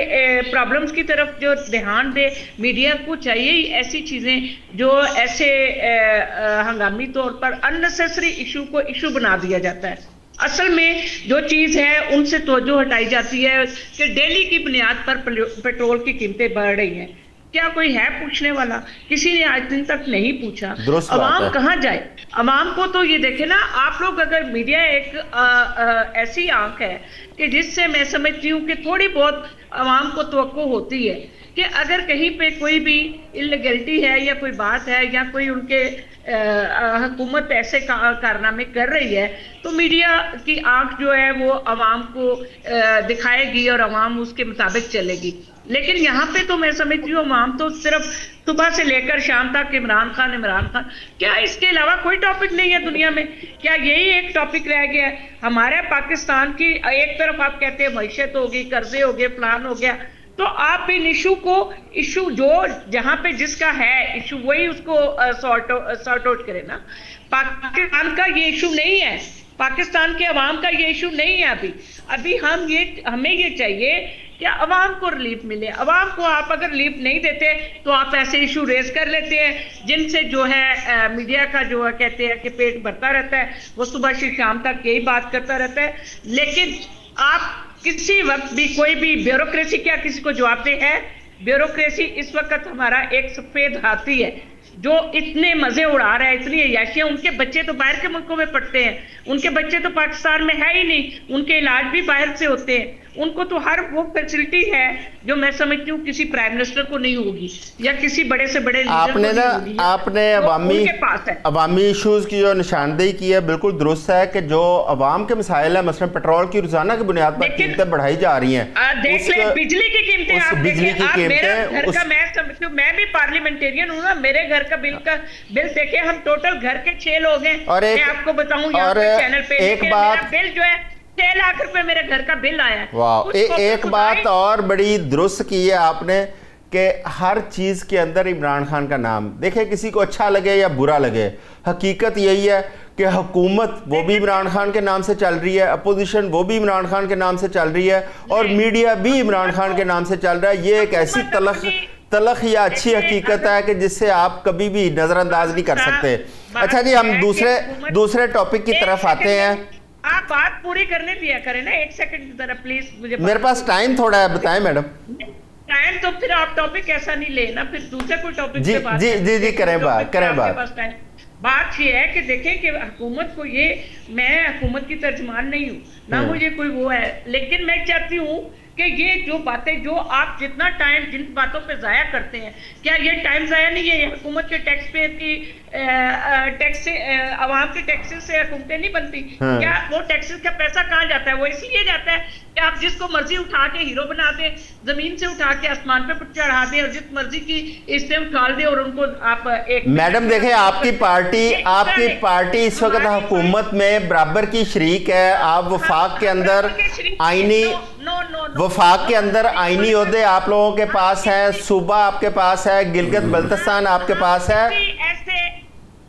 प्रॉब्लम्स की तरफ जो ध्यान दे। मीडिया को चाहिए ही ऐसी चीज़ें जो ऐसे हंगामी तौर पर अननेसेसरी इशू को इशू बना दिया जाता है। असल में जो चीज़ है उनसे तवज्जो हटाई जाती है कि दिल्ली की बुनियाद पर पेट्रोल की कीमतें बढ़ रही हैं। क्या कोई है पूछने वाला? किसी ने आज दिन तक नहीं पूछा। अवाम कहाँ जाए? अवाम को तो ये देखे ना आप लोग, अगर मीडिया एक ऐसी आंख है कि जिससे मैं समझती हूँ कि थोड़ी बहुत अवाम को तवक्को होती है कि अगर कहीं पे कोई भी इलीगलिटी है या कोई बात है या कोई उनके हुकूमत ऐसे कारनामे कर रही है तो मीडिया की आंख जो है वो अवाम को दिखाएगी और अवाम उसके मुताबिक चलेगी। लेकिन यहाँ पे तो मैं समझती हूँ अवाम तो सिर्फ सुबह से लेकर शाम तक इमरान खान। क्या इसके अलावा कोई टॉपिक नहीं है दुनिया में? क्या यही एक टॉपिक रह गया है? हमारे पाकिस्तान की एक तरफ आप कहते हैं मईशत होगी, कर्जे हो गए, प्लान हो गया, तो आप इन इशू जो जहाँ पे जिसका है इशू वही उसको सॉर्ट आउट करें ना। पाकिस्तान का ये इशू नहीं है, पाकिस्तान के अवाम का ये इशू नहीं है। अभी हमें ये चाहिए कि अवाम को रिलीफ मिले। अवाम को आप अगर रिलीफ नहीं देते तो आप ऐसे इशू रेज कर लेते हैं जिनसे जो है मीडिया का जो है कहते हैं कि पेट भरता रहता है, वो सुबह से शाम तक यही बात करता रहता है। लेकिन आप किसी वक्त भी कोई भी ब्यूरोक्रेसी क्या किसी को जवाब दे है? ब्यूरोक्रेसी इस वक्त हमारा एक सफेद हाथी है जो इतने मजे उड़ा रहा है, इतनी अय्याशियां। उनके बच्चे तो बाहर के मुल्कों में पढ़ते हैं, उनके बच्चे तो पाकिस्तान में है ही नहीं, उनके इलाज भी बाहर से होते हैं। उनको तो हर वो फैसिलिटी है जो मैं समझती हूँ किसी प्राइम मिनिस्टर को नहीं होगी या किसी बड़े से बड़े आपने अवामी इश्यूज की जो निशानदेही की है बिल्कुल दुरुस्त है कि जो अवाम के मसाइल है, मसलन पेट्रोल की रोजाना की बुनियाद पर कीमतें बढ़ाई जा रही हैं। देख ले बिजली की कीमतें, बिजली की कीमतें, मैं समझती हूँ, मैं भी पार्लियामेंटेरियन हूँ ना, मेरे घर का बिल देखे, हम टोटल घर के 6 लोग हैं। मैं आपको बताऊँ यहाँ पे चैनल पे एक बात, बिल जो है 6 लाख रुपए मेरे घर का बिल आया है। वाह, एक बात और बड़ी दुरुस्त की है आपने कि हर चीज़ के अंदर इमरान खान का नाम। देखें, किसी को अच्छा लगे या बुरा लगे, हकीकत यही है कि हुकूमत वो भी इमरान खान के नाम से चल रही है, अपोजिशन वो भी इमरान खान के नाम से चल रही है और मीडिया भी इमरान खान के नाम से चल रहा है। ये एक ऐसी तलख या अच्छी हकीकत है कि जिससे आप कभी भी नज़रअंदाज नहीं कर सकते। अच्छा जी, हम दूसरे टॉपिक की तरफ आते हैं। आप बात पूरी करने दिया करें ना, 1 सेकंड की तरह प्लीज। मुझे मेरे पास टाइम थोड़ा है, बताएं मैडम। टाइम तो फिर आप टॉपिक ऐसा नहीं लेना, फिर दूसरे कोई टॉपिक पे बात जी करें बात। बात ये है कि देखें कि हुकूमत को मैं हुकूमत की तर्जमान नहीं हूँ ना, मुझे कोई वो है, लेकिन मैं चाहती हूँ कि ये जो बातें जो आप जितना टाइम जिन बातों पे जाया करते हैं, क्या ये टाइम जाया नहीं है? हुकूमत के टैक्स पे की टैक्स से आवाम के टैक्सेस से हुकूमतें नहीं बनती। क्या वो टैक्सेस का पैसा कहाँ जाता है? वो इसलिए जाता है कि आप जिसको मर्जी उठा के हीरो बना दें, जमीन से उठा के आसमान पे चढ़ा दें और जिस मर्जी की इससे उछाल दें और उनको आप एक। मैडम देखें, आपकी पार्टी इस वक्त हुकूमत में बराबर की शरीक है। आप वफाक के अंदर आईनी ओहदे आप लोगों के पास है, सूबा आपके पास है, गिलगित बल्तिस्तान आपके पास है।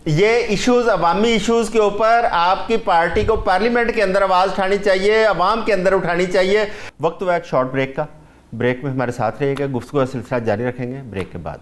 ये इश्यूज, अवामी इश्यूज के ऊपर आपकी पार्टी को पार्लियामेंट के अंदर आवाज़ उठानी चाहिए, अवाम के अंदर उठानी चाहिए। वक्त हुआ एक शॉर्ट ब्रेक का। ब्रेक में हमारे साथ रहिएगा, गुफ्तगू का सिलसिला जारी रखेंगे ब्रेक के बाद।